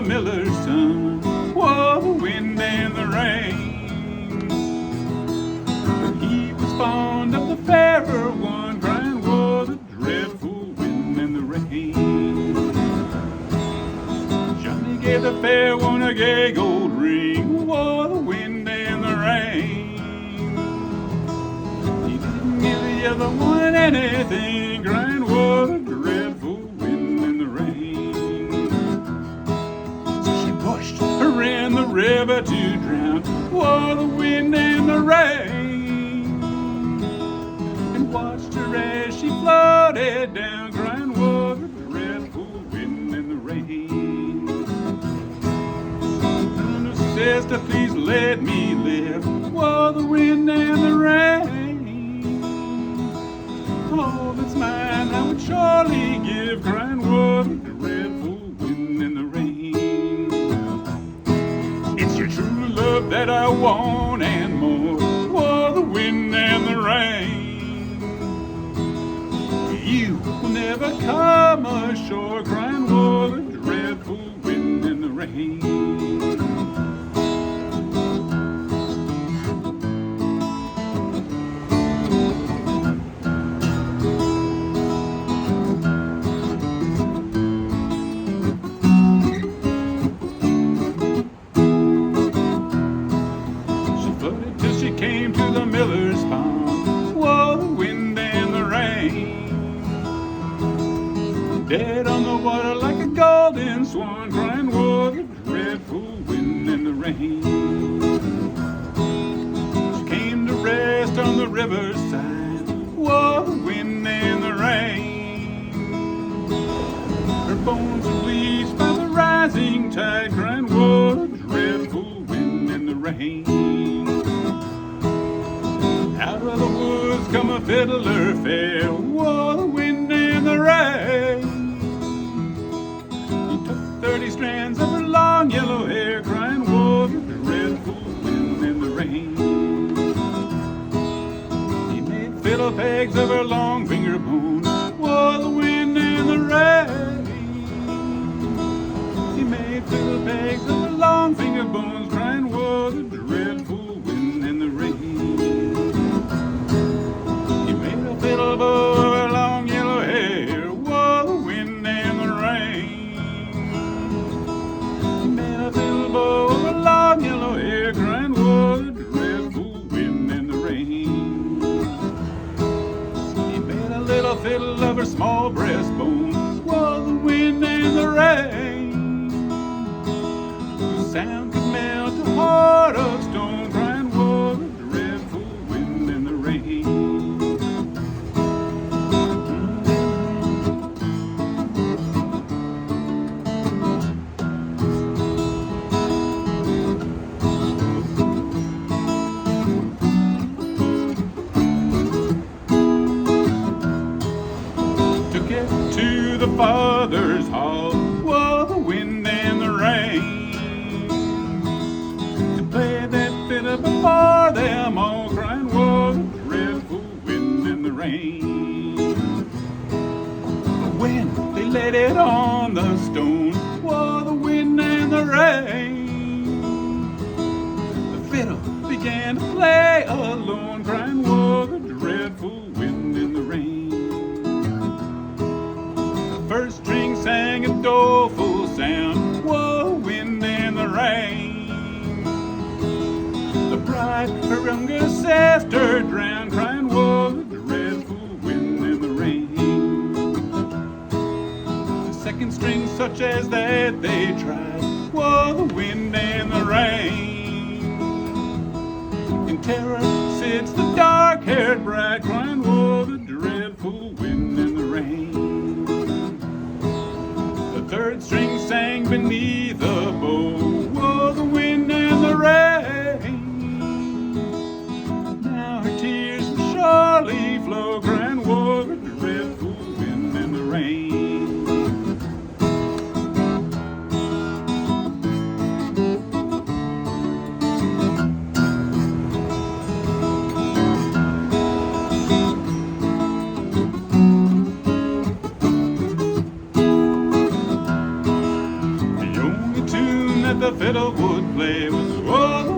the miller's son. Whoa, the wind and the rain. But he was fond of the fairer one, crying, whoa, the dreadful wind and the rain. Johnny gave the fair one a gay gold ring. Whoa, the wind and the rain. He didn't give the other one anything, crying, whoa, the dreadful wind and the rain. So she pushed her in the river to drown. Whoa, the wind and the rain. And watched her as she floated down, crying, whoa, the dreadful wind and the rain. And her sister, please let me live. Whoa, the wind and the rain. All that's mine I would surely give, crying, whoa, the dreadful wind and the rain. It's your true love that I want and more. Whoa, the wind and the rain. You will never come ashore, crying, whoa, the dreadful wind and the rain. Came to the miller's pond. Whoa, the wind and the rain. Dead on the water like a golden swan, crying, whoa, the dreadful wind and the rain. She came to rest on the riverside. Whoa, the wind and the rain. Her bones were bleached by the rising tide, crying, whoa, the dreadful wind and the rain. Out of the woods come a fiddler fair. Whoa, the wind and the rain. He took 30 strands of her long yellow hair, crying, whoa, the dreadful wind and the rain. He made fiddle pegs of her long finger bones. Whoa, the wind and the rain. He made fiddle pegs of her long finger bones, crying, whoa, the dreadful wind and the rain. Fiddle bow of her long yellow hair. Whoa, the wind and the rain. He made a fiddle bow of her long yellow hair, crying, whoa, the dreadful wind and the rain. He made a little fiddle of her small breastbone. Whoa, the wind and the rain. The sound could melt a heart of stone, crying, whoa, the dreadful wind and the rain. To the Father's hall, whoa, the wind and the rain. To play that fiddle before them all, crying, whoa, the dreadful wind and the rain. But when they laid it on the stone, whoa, the wind and the rain. The fiddle began to play alone, crying, whoa, the dreadful wind and the rain. First string sang a doleful sound. Whoa, wind and the rain. The bride, her younger sister drowned, crying, whoa, the dreadful wind and the rain. The second string, such as that they tried. Whoa, the wind and the rain. In terror sits the dark-haired bride, crying, whoa, the dreadful wind and the rain. Third string sang beneath the bow. Whoa, the wind and the rain. Now her tears will surely flow, crying, whoa, the dreadful wind and the rain. To that the fiddle would play was, oh,